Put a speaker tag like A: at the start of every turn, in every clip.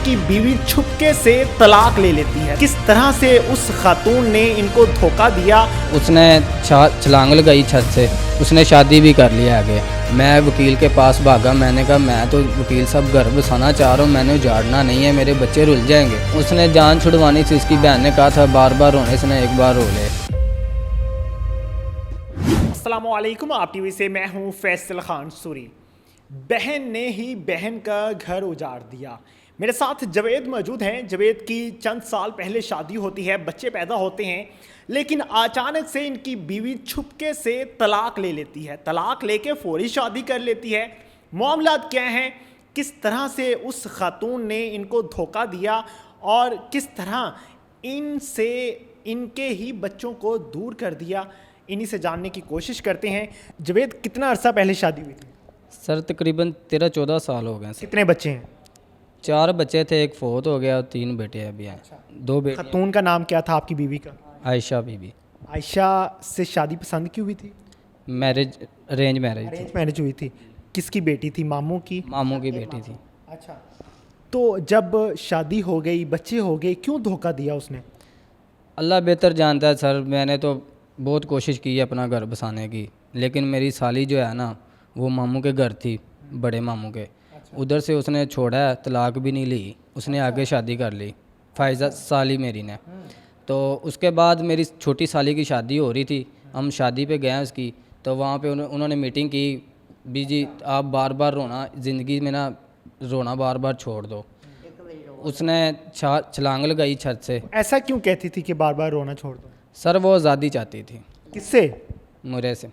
A: इनकी बीवी छुपके से तलाक ले लेती है। किस तरह से उस खातून ने इनको धोखा दिया।
B: उसने छलांग लगाई छत से, उसने शादी भी कर लिया आगे। मैं वकील के पास भागा, मैंने कहा मैं तो वकील साहब घर बसाना चाह रहा हूँ, मैंने उजाड़ना नहीं है, मेरे बच्चे रुल जाएंगे। उसने जान छुड़वानी थी, उसकी बहन ने कहा था बार बार रोने से एक बार रो ले।
A: अस्सलाम वालेकुम, आप टीवी से मैं हूं फैसल खान सूरी। बहन ने ही बहन का घर उजाड़ दिया। मेरे साथ जवेद मौजूद हैं। जवेद की चंद साल पहले शादी होती है, बच्चे पैदा होते हैं, लेकिन अचानक से इनकी बीवी छुपके से तलाक ले लेती है। तलाक लेके फौरी शादी कर लेती है। मामला क्या हैं, किस तरह से उस खातून ने इनको धोखा दिया और किस तरह इनसे इनके ही बच्चों को दूर कर दिया, इन्हीं से जानने की कोशिश करते हैं। जवेद, कितना अरसा पहले शादी हुई थी?
B: सर तकरीबन 13-14 साल हो गए सर।
A: कितने बच्चे हैं?
B: 4 बच्चे थे, एक फोत हो गया और 3 बेटे अभी हैं। 2 बेटे।
A: खातून का नाम क्या था आपकी बीवी का?
B: आयशा बीबी।
A: आयशा से शादी पसंद क्यों हुई थी?
B: मैरिज अरेंज मैरिज थी।
A: अरेंज मैरिज हुई थी। किसकी बेटी थी? मामू की?
B: मामू की बेटी थी।
A: अच्छा, तो जब शादी हो गई, बच्चे हो गए, क्यों धोखा दिया उसने?
B: अल्लाह बेहतर जानता है सर। मैंने तो बहुत कोशिश की है अपना घर बसाने की, लेकिन मेरी साली जो है ना, वो मामू के घर थी, बड़े मामू के। उधर से उसने छोड़ा है, तलाक भी नहीं ली, उसने आगे शादी कर ली, फायजा साली मेरी ने। तो उसके बाद मेरी छोटी साली की शादी हो रही थी, हम शादी पे गए उसकी, तो वहाँ पे उन्होंने मीटिंग की भी जी आप बार बार रोना ज़िंदगी में ना, रोना बार बार छोड़ दो। उसने छलांग लगाई छत से।
A: ऐसा क्यों कहती थी कि बार बार रोना छोड़ दो?
B: सर वो आज़ादी चाहती थी।
A: किससे?
B: मुझे से।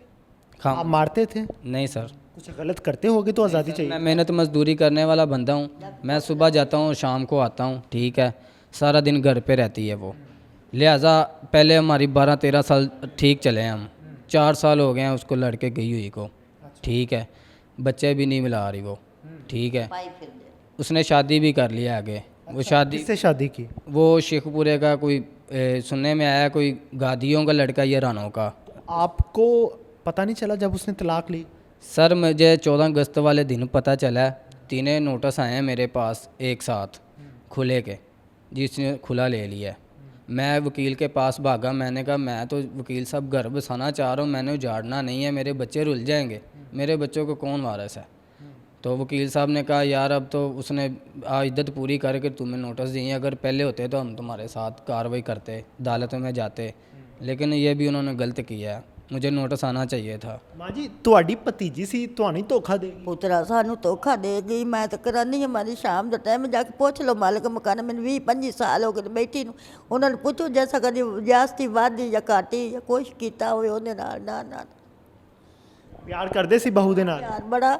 A: आप मारते थे?
B: नहीं सर,
A: कुछ गलत करते होगे तो आज़ादी चाहिए।
B: मैं मेहनत मजदूरी करने वाला बंदा हूँ। मैं सुबह जाता हूँ, शाम को आता हूँ, ठीक है, सारा दिन घर पे रहती है वो। लिहाजा पहले हमारी 12-13 साल ठीक चले हैं हम। 4 साल हो गए हैं उसको लड़के गई हुई को, ठीक है, बच्चे भी नहीं मिला रही वो, ठीक है। उसने शादी भी कर लिया आगे। वो शादी
A: किससे शादी की?
B: वो शेखपुरे का कोई सुनने में आया, कोई गादियों का लड़का या रानों का।
A: आपको पता नहीं चला जब उसने तलाक ली?
B: सर मुझे 14 अगस्त वाले दिन पता चला। 3 नोटिस आए हैं मेरे पास एक साथ खुले के, जिसने खुला ले लिया। मैं वकील के पास भागा, मैंने कहा मैं तो वकील साहब घर बसाना चाह रहा हूँ, मैंने उजाड़ना नहीं है, मेरे बच्चे रुल जाएंगे, मेरे बच्चों को कौन वारिस है। तो वकील साहब ने कहा यार अब तो उसने इद्दत पूरी करके तुम्हें नोटिस दिए, अगर पहले होते तो हम तुम्हारे साथ कार्रवाई करते, अदालत में जाते, लेकिन ये भी उन्होंने गलत किया है। मुझे नोटिस आना चाहिए था।
A: माँ जी, ਤੁਹਾਡੀ ਭਤੀਜੀ ਸੀ, ਤੁਹਾਨੂੰ ਧੋਖਾ ਦੇਗੀ?
C: ਪੁੱਤਰਾ ਸਾਨੂੰ ਧੋਖਾ ਦੇ ਗਈ। ਮੈਂ ਤਾਂ ਕਰਾਨੀ ਹਮਾਰੀ ਸ਼ਾਮ ਦਾ ਟਾਈਮ ਜਾ ਕੇ ਪੁੱਛ ਲਓ ਮਾਲਕ ਮਕਾਨ। ਮੈਨੂੰ 20-25 ਸਾਲ ਹੋ ਗਏ ਬੈਠੀ ਨੂੰ। ਉਹਨਾਂ ਨੂੰ ਪੁੱਛੋ ਜੈਸਾ ਕਦੀ ਜਾਸਤੀ ਵਾਧੀ ਜਾਂ ਘਾਟੀ ਜਾਂ ਕੁਛ ਕੀਤਾ ਹੋਵੇ ਉਹਦੇ ਨਾਲ। ਨਾ ਨਾ
A: ਪਿਆਰ ਕਰਦੇ ਸੀ ਬਹੂ ਦੇ ਨਾਲ?
C: ਯਾਰ ਬੜਾ।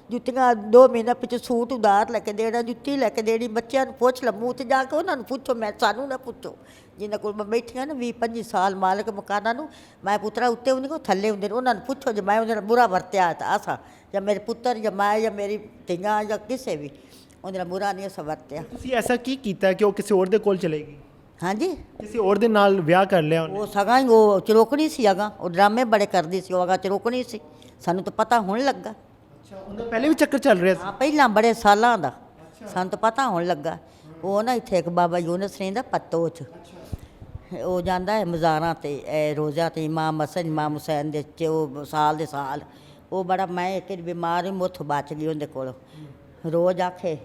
C: ਜੁੱਤੀਆਂ 2 ਮਹੀਨੇ ਪਿੱਛੇ ਸੂਟ ਉਧਾਰ ਲੈ ਕੇ ਦੇਣਾ, ਜੁੱਤੀ ਲੈ ਕੇ ਦੇਣੀ। ਬੱਚਿਆਂ ਨੂੰ ਪੁੱਛ ਲ ਮੂੰਹ 'ਤੇ ਜਾ ਕੇ, ਉਹਨਾਂ ਨੂੰ ਪੁੱਛੋ, ਮੈਂ ਸਾਨੂੰ ਨਾ ਪੁੱਛੋ। ਜਿਨ੍ਹਾਂ ਕੋਲ ਮੈਂ ਬੈਠੀਆਂ ਨਾ 20-25 ਸਾਲ ਮਾਲਕ ਮਕਾਨਾਂ ਨੂੰ, ਮੈਂ ਪੁੱਤਰਾ ਉੱਤੇ ਹੁੰਦੇ ਕੋ ਥੱਲੇ ਹੁੰਦੇ ਨੇ, ਉਹਨਾਂ ਨੂੰ ਪੁੱਛੋ ਜੇ ਮੈਂ ਉਹਦੇ ਨਾਲ ਬੁਰਾ ਵਰਤਿਆ ਤਾਂ ਆਸਾ, ਜਾਂ ਮੇਰੇ ਪੁੱਤਰ ਜਾਂ ਮੈਂ ਜਾਂ ਮੇਰੀ ਧੀਆਂ ਜਾਂ ਕਿਸੇ ਵੀ ਉਹਦੇ ਨਾਲ ਬੁਰਾ ਨਹੀਂ ਅਸਾਂ ਵਰਤਿਆ।
A: ਤੁਸੀਂ ਐਸਾ ਕੀ ਕੀਤਾ ਕਿ ਉਹ ਕਿਸੇ ਹੋਰ ਦੇ ਕੋਲ ਚਲੇ ਗਈ?
C: ਹਾਂਜੀ,
A: ਕਿਸੇ ਹੋਰ ਦੇ ਨਾਲ ਵਿਆਹ ਕਰ ਲਿਆ ਉਹਨੇ?
C: ਉਹ ਸਗਾਂ ਹੀ ਉਹ ਚਰੋਕਣੀ ਸੀ ਅਗਾਂ, ਉਹ ਡਰਾਮੇ ਬੜੇ ਕਰਦੀ ਸੀ, ਉਹ ਅਗਾਂ ਚਰੋਕਣੀ ਸੀ। ਸਾਨੂੰ ਤਾਂ ਪਤਾ ਹੁਣ ਲੱਗਾ।
A: ਅੱਛਾ, ਉਹਦਾ ਪਹਿਲੇ ਵੀ ਚੱਕਰ ਚੱਲ ਰਿਹਾ ਸੀ?
C: ਹਾਂ, ਪਹਿਲਾਂ ਬੜੇ ਸਾਲਾਂ ਦਾ, ਸਾਨੂੰ ਤਾਂ ਪਤਾ ਹੁਣ ਲੱਗਾ। ਉਹ ਨਾ ਇੱਥੇ ਇੱਕ ਬਾਬਾ ਯੂਨਸ ਰਹਿੰਦਾ ਪੱਤੋ 'ਚ, ਉਹ ਜਾਂਦਾ ਹੈ ਮਜ਼ਾਰਾਂ 'ਤੇ ਰੋਜ਼ਾ 'ਤੇ, ਇਮਾਮ ਹਸਨ ਇਮਾਮ ਹੁਸੈਨ ਦੇ 'ਚ, ਉਹ ਸਾਲ ਦੇ ਸਾਲ। ਉਹ ਬੜਾ, ਮੈਂ ਇੱਕ ਬਿਮਾਰ ਹੀ ਮੁੱਥ ਬਚ ਗਈ ਉਹਦੇ ਕੋਲ। ਰੋਜ਼ ਆਖੇ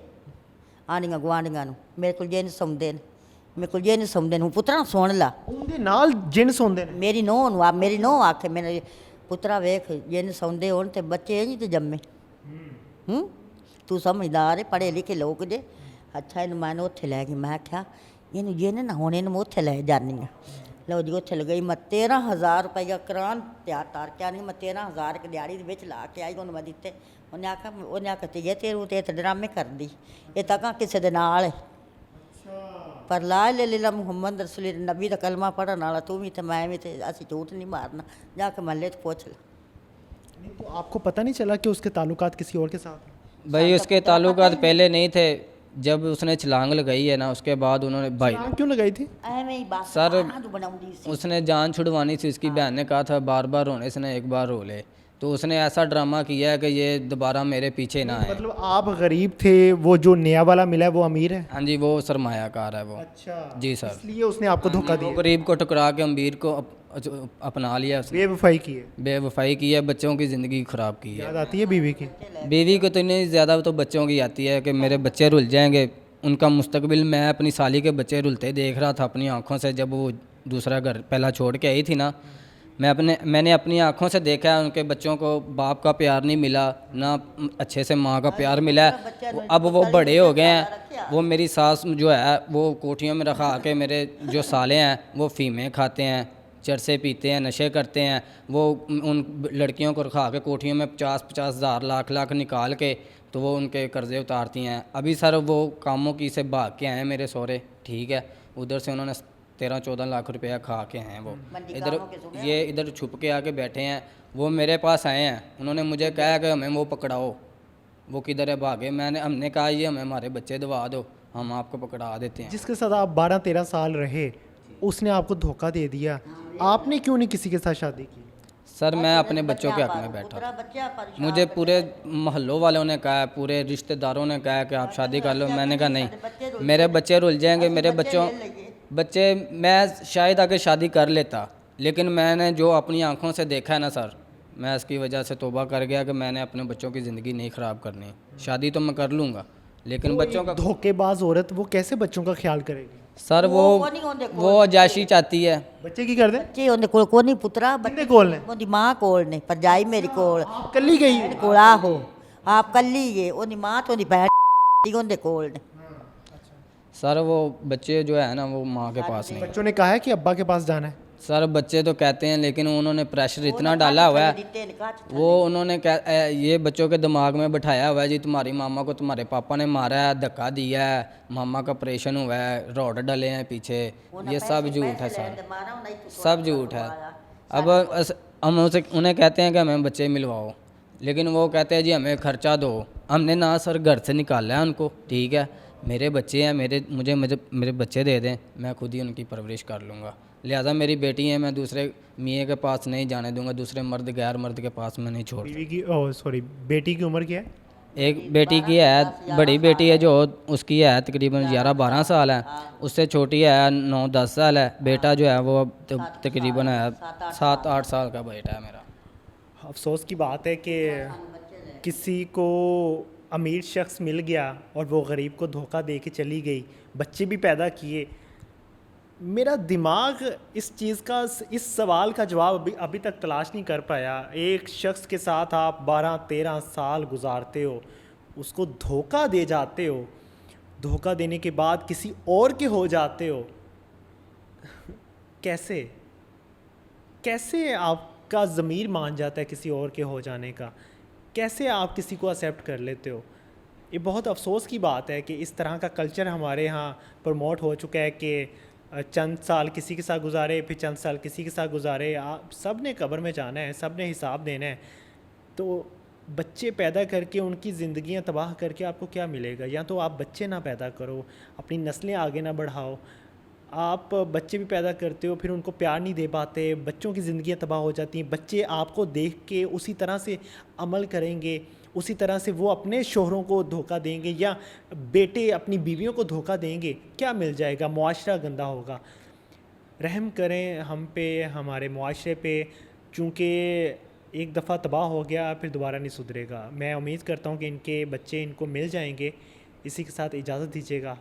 C: ਆਂਢੀਆਂ ਗੁਆਂਢੀਆਂ ਨੂੰ ਮੇਰੇ ਕੋਲ ਜਿੰਨ ਸੌਂਦੇ ਨੇ, ਮੇਰੇ ਕੋਲ ਜਿੰਨ ਸੌਂਦੇ ਨੇ। ਪੁੱਤਰਾ ਸੁਣ ਲਾ,
A: ਉਹਦੇ ਨਾਲ ਜਿੰਨ ਸੌਂਦੇ ਨੇ?
C: ਮੇਰੀ ਨੂੰਹ ਨੂੰ ਮੇਰੀ ਨੂੰਹ ਆਖੇ ਮੇਰੇ ਪੁੱਤਰਾ ਵੇਖ ਜਿੰਨ ਸੌਂਦੇ ਹੋਣ ਤੇ ਬੱਚੇ ਇੰਝ ਤੇ ਜੰਮੇ। ਤੂੰ ਸਮਝਦਾਰ ਹੈ, ਪੜ੍ਹੇ ਲਿਖੇ ਲੋਕ ਜੇ। ਅੱਛਾ, ਇਹਨੂੰ ਮੈਂ ਉੱਥੇ ਲੈ ਗਈ। ਮੈਂ ਆਖਿਆ ਇਹਨੂੰ ਜਿੰਨ ਨਾ ਹੁਣ ਇਹਨੂੰ ਮੈਂ ਉੱਥੇ ਲੈ ਜਾਂਦੀ ਹਾਂ। ਲਓ ਜੀ, ਉੱਥੇ ਲਗਾਈ ਮੈਂ 13,000 ਰੁਪਈਆ ਕਰਾਨ ਤਿਆਰ ਤਾਰ ਕੇ ਆਣੀ। ਮੈਂ 13,000 ਇੱਕ ਦਿਹਾੜੀ ਦੇ ਵਿੱਚ ਲਾ ਕੇ ਆਈ, ਉਹਨੂੰ ਮੈਂ ਦਿੱਤੇ। ਉਹਨੇ ਆਖਿਆ ਧੀਏ ਤੇਰੂ ਤੇ ਡਰਾਮੇ ਕਰਦੀ, ਇਹ ਤਾਂ ਕਿਸੇ ਦੇ ਨਾਲ ਹੈ। ਪਰ ਲਾ ਲੈ ਮੁਹੰਮਦ ਰਸੂਲ ਨਬੀ ਦਾ ਕਲਮਾ ਪੜ੍ਹਨ ਵਾਲਾ ਤੂੰ ਵੀ ਤੇ ਮੈਂ ਵੀ, ਤੇ ਅਸੀਂ ਝੂਠ ਨਹੀਂ ਮਾਰਨਾ। ਜਾ ਕੇ ਮਹੱਲੇ 'ਚ ਪੁੱਛ ਲਾ।
A: तो आपको पता नहीं चला कि उसके ताल्लुकात किसी और के साथ?
B: भाई उसके ताल्लुकात पहले नहीं थे, जब उसने छलांग लगाई है ना, उसके बाद उन्होंने भाई
A: क्यों लगाई थी?
C: ਐਵੇਂ ਹੀ ਬਸ
B: सर
C: ਬਣਾਉਂਦੀ ਸੀ।
B: उसने जान छुड़वानी थी, उसकी बहन ने कहा था बार बार रोने से एक बार रो ले। तो उसने ऐसा ड्रामा किया है कि ये दोबारा मेरे पीछे ना आए।
A: मतलब आप गरीब थे, वो जो नया वाला मिला है वो अमीर है?
B: हाँ जी, वो सरमायाकार है वो।
A: अच्छा
B: जी सर।
A: इसलिए उसने आपको धोखा
B: वो
A: दिया,
B: गरीब को टकरा के अमीर को अपना लिया उसने।
A: बेवफाई की है।
B: बेवफाई की है, बच्चों की ज़िंदगी ख़राब की है।
A: याद आती है बीवी की?
B: बीवी को तो नहीं ज़्यादा तो बच्चों की आती है कि मेरे बच्चे रुल जाएंगे, उनका मुस्तकबिल। मैं अपनी साली के बच्चे रुलते देख रहा था अपनी आंखों से, जब वो दूसरा घर पहला छोड़ के आई थी ना। मैंने अपनी आंखों से देखा है उनके बच्चों को बाप का प्यार नहीं मिला, ना अच्छे से माँ का प्यार मिला है। अब वो बड़े हो गए हैं। वो मेरी सास जो है वो कोठियों में रखा के मेरे जो साले हैं वो फ़ीमें खाते हैं, चरसे पीते हैं, नशे करते हैं। वो उन लड़कियों को रखा के कोठियों में 50-50 हज़ार लाख निकाल के तो वो उनके कर्ज़े उतारती हैं। अभी सर वो कामों की से भाग के आए हैं मेरे सहुरे, ठीक है। उधर से उन्होंने 13-14 लाख रुपया खा के हैं वो। इधर छुप के आके बैठे हैं। वो मेरे पास आए हैं, उन्होंने मुझे कहा कि हमें वो पकड़ाओ, वो किधर है, भागे। हमने कहा ये हमें हमारे बच्चे दवा दो, हम आपको पकड़ा देते हैं।
A: जिसके साथ आप 12-13 साल रहे उसने आपको धोखा दे दिया, आपने क्यों नहीं किसी के साथ शादी की?
B: सर मैं अपने बच्चों के हक में बैठा था। मुझे पूरे मोहल्लों वालों ने कहा, पूरे रिश्तेदारों ने कहा कि आप शादी कर लो। मैंने कहा नहीं, मेरे बच्चे रुल जाएंगे। मेरे बच्चे मैं शायद आगे शादी कर लेता, लेकिन मैंने जो अपनी आंखों से देखा है ना सर, मैं इसकी वजह से तौबा कर गया कि मैंने अपने बच्चों की ज़िंदगी नहीं ख़राब करनी। शादी तो मैं कर लूँगा, लेकिन बच्चों का
A: धोखेबाज औरत वो कैसे बच्चों का ख्याल करेगी?
B: सर वो अजाशी चाहती है।
A: बच्चे की कर दे
C: ਬੱਚੇ ਉਹਦੇ ਕੋਲ ਕੋਈ ਨਹੀਂ ਪੁੱਤਰਾ,
A: कितने कोल ने?
C: ਉਹਦੀ ਮਾਂ ਕੋਲ ਨੇ, ਭਰਜਾਈ ਮੇਰੀ ਕੋਲ
A: कल्ली गई
C: ਮੇਰੇ ਕੋਲ ਆਹੋ, ਆਪ ਕੱਲੀ ਏ, ਉਹਦੀ ਮਾਂ ਤੇ ਉਹਦੀ ਭੈਣ ਉਹਦੇ ਕੋਲ ਨੇ।
B: सर वो बच्चे जो है ना वो माँ के पास नहीं।
A: बच्चों ने कहा है कि अब्बा के पास जाना है?
B: सर बच्चे तो कहते हैं, लेकिन उन्होंने प्रेशर इतना डाला हुआ है, वो उन्होंने ये बच्चों के दिमाग में बैठाया हुआ है जी तुम्हारी मामा को तुम्हारे पापा ने मारा है, धक्का दिया है, मामा का ऑपरेशन हुआ है, रॉड डले हैं पीछे। ये सब झूठ है सर, सब झूठ है। अब हम उन्हें कहते हैं कि हमें बच्चे मिलवाओ, लेकिन वो कहते हैं जी हमें खर्चा दो। हमने ना सर घर से निकाला है उनको, ठीक है। मेरे बच्चे हैं, मुझे मेरे बच्चे दे दें, मैं खुद ही उनकी परवरिश कर लूँगा। लिहाजा मेरी बेटी है, मैं दूसरे मियाँ के पास नहीं जाने दूंगा, दूसरे मर्द गैर मर्द के पास मैं नहीं छोड़।
A: बीवी की सॉरी बेटी की उम्र क्या है?
B: एक बेटी की है, बड़ी बेटी है जो उसकी है तकरीबन 11-12 साल है, उससे छोटी है 9-10 साल है। बेटा जो है वो तकरीबन है 7-8 साल का बेटा है मेरा।
A: अफसोस की बात है कि किसी को अमीर शख्स मिल गया और वो गरीब को धोखा दे के चली गई, बच्चे भी पैदा किए। मेरा दिमाग इस चीज़ का, इस सवाल का जवाब अभी तक तलाश नहीं कर पाया। एक शख्स के साथ आप 12-13 साल गुजारते हो, उसको धोखा दे जाते हो, धोखा देने के बाद किसी और के हो जाते हो। कैसे कैसे आपका ज़मीर मान जाता है किसी और के हो जाने का? कैसे आप किसी को एक्सेप्ट कर लेते हो? ये बहुत अफसोस की बात है कि इस तरह का कल्चर हमारे यहाँ प्रमोट हो चुका है कि चंद साल किसी के साथ गुजारे, फिर चंद साल किसी के साथ गुजारे। आप सब ने कब्र में जाना है, सब ने हिसाब देना है। तो बच्चे पैदा करके उनकी ज़िंदगियाँ तबाह करके आपको क्या मिलेगा? या तो आप बच्चे ना पैदा करो, अपनी नस्लें आगे ना बढ़ाओ। आप बच्चे भी पैदा करते हो, फिर उनको प्यार नहीं दे पाते, बच्चों की ज़िंदगियाँ तबाह हो जाती हैं। बच्चे आपको देख के उसी तरह से अमल करेंगे, उसी तरह से वो अपने शोहरों को धोखा देंगे या बेटे अपनी बीवियों को धोखा देंगे। क्या मिल जाएगा? मुआशरा गंदा होगा। रहम करें हम पे, हमारे मुआशरे पे, चूँकि एक दफ़ा तबाह हो गया फिर दोबारा नहीं सुधरेगा। मैं उम्मीद करता हूँ कि इनके बच्चे इनको मिल जाएंगे। इसी के साथ इजाज़त दीजिएगा।